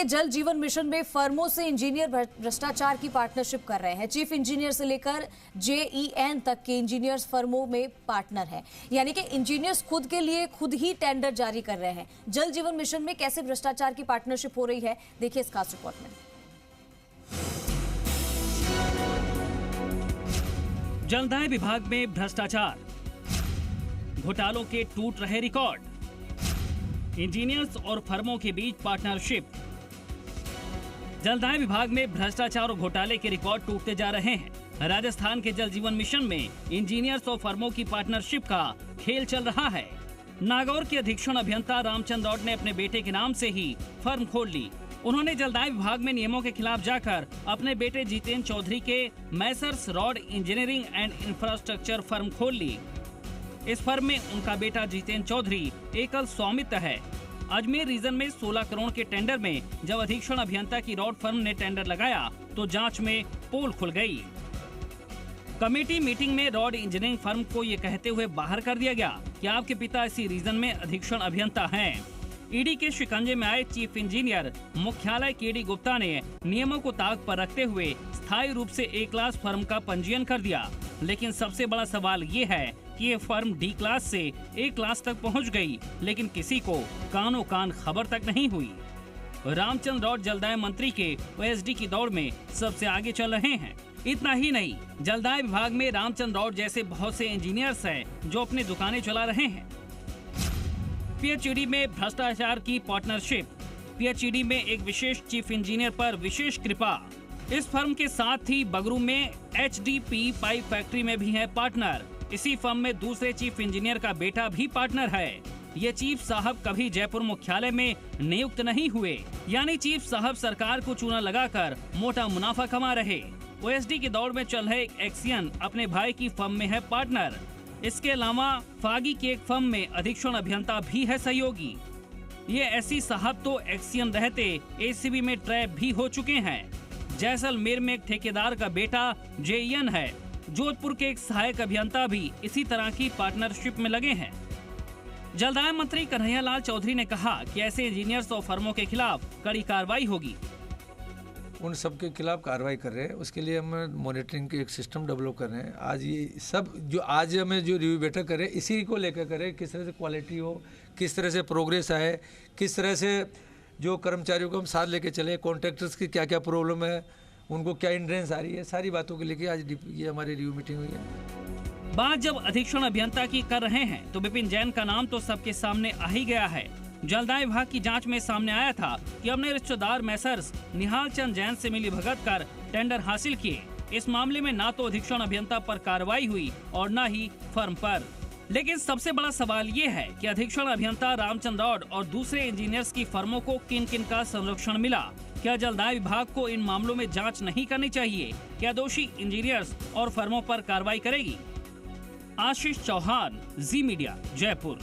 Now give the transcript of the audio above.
जल जीवन मिशन में फर्मों से इंजीनियर भ्रष्टाचार की पार्टनरशिप कर रहे हैं। चीफ इंजीनियर से लेकर JEN तक के इंजीनियर्स फर्मों में पार्टनर हैं। यानी कि इंजीनियर्स खुद के लिए खुद ही टेंडर जारी कर रहे हैं। जल जीवन मिशन में कैसे भ्रष्टाचार की पार्टनरशिप हो रही है, देखिए इस खास रिपोर्ट में। जलदाय विभाग में भ्रष्टाचार, घोटालों के टूट रहे रिकॉर्ड, इंजीनियर्स और फर्मों के बीच पार्टनरशिप। जलदाय विभाग में भ्रष्टाचार और घोटाले के रिकॉर्ड टूटते जा रहे हैं। राजस्थान के जल जीवन मिशन में इंजीनियर्स और फर्मों की पार्टनरशिप का खेल चल रहा है। नागौर के अधीक्षण अभियंता रामचंद्र रॉड ने अपने बेटे के नाम से ही फर्म खोल ली। उन्होंने जलदाय विभाग में नियमों के खिलाफ जाकर अपने बेटे जितेंद्र चौधरी के Messrs rod engineering and infrastructure firm खोल ली। इस फर्म में उनका बेटा जितेंद्र चौधरी एकल स्वामित्व है। अजमेर रीजन में 16 करोड़ के टेंडर में जब अधीक्षण अभियंता की रॉड फर्म ने टेंडर लगाया तो जांच में पोल खुल गई। कमेटी मीटिंग में रॉड इंजीनियरिंग फर्म को ये कहते हुए बाहर कर दिया गया कि आपके पिता इसी रीजन में अधीक्षण अभियंता हैं। ईडी के शिकंजे में आए चीफ इंजीनियर मुख्यालय KD गुप्ता ने नियमों को ताक पर रखते हुए स्थायी रूप से A क्लास फर्म का पंजीयन कर दिया। लेकिन सबसे बड़ा सवाल ये है कि ये फर्म D क्लास से A क्लास तक पहुंच गई, लेकिन किसी को कानो कान खबर तक नहीं हुई। रामचंद्र रॉड जलदाय मंत्री के OSD की दौड़ में सबसे आगे चल रहे हैं। इतना ही नहीं, जलदाय विभाग में रामचंद्र रॉड जैसे बहुत से इंजीनियर्स हैं जो अपनी दुकानें चला रहे हैं। PHED में भ्रष्टाचार की पार्टनरशिप। PHED में एक विशेष चीफ इंजीनियर पर विशेष कृपा। इस फर्म के साथ ही बगरू में HDP पाइप फैक्ट्री में भी है पार्टनर। इसी फर्म में दूसरे चीफ इंजीनियर का बेटा भी पार्टनर है। ये चीफ साहब कभी जयपुर मुख्यालय में नियुक्त नहीं हुए, यानी चीफ साहब सरकार को चूना लगाकर मोटा मुनाफा कमा रहे। OSD की दौड़ में चल रहे एक्सियन अपने भाई की फर्म में है पार्टनर। इसके अलावा फागी की एक फर्म में अधीक्षण अभियंता भी है सहयोगी। ये ऐसी साहब तो एक्सियन रहते ACB में ट्रैप भी हो चुके हैं। जैसलमेर में एक ठेकेदार का बेटा JEN है। जोधपुर के एक सहायक अभियंता भी इसी तरह की पार्टनरशिप में लगे हैं। जलदाय मंत्री कन्हैयालाल चौधरी ने कहा कि ऐसे इंजीनियर्स और फर्मों के खिलाफ कड़ी कार्रवाई होगी। उन सब के खिलाफ कार्रवाई कर रहे हैं। उसके लिए हम मॉनिटरिंग के एक सिस्टम डेवलप कर रहे हैं। आज ये सब जो आज हमें जो रिव्यू बैठक करें, इसी को लेकर करें, किस तरह से क्वालिटी हो, किस तरह से प्रोग्रेस आए, किस तरह से जो कर्मचारियों को हम साथ लेके चले, कॉन्ट्रैक्टर्स की क्या क्या प्रॉब्लम है, उनको क्या इंड्रेंस आ रही है, सारी बातों को लेके आज ये हमारी रिव्यू मीटिंग हुई है। बात जब अधीक्षण अभियंता की कर रहे हैं तो विपिन जैन का नाम तो सबके सामने आ ही गया है। जलदाय विभाग की जांच में सामने आया था कि अपने रिश्तेदार मैसर्स निहाल चंद जैन से मिली भगत कर टेंडर हासिल किए। इस मामले में ना तो अधीक्षण अभियंता पर कार्रवाई हुई और न ही फर्म पर। लेकिन सबसे बड़ा सवाल ये है कि अधीक्षण अभियंता रामचंद्र रॉड और दूसरे इंजीनियर्स की फर्मों को किन किन का संरक्षण मिला। क्या जलदाय विभाग को इन मामलों में जांच नहीं करनी चाहिए? क्या दोषी इंजीनियर्स और फर्मों पर कार्रवाई करेगी? आशीष चौहान, जी मीडिया, जयपुर।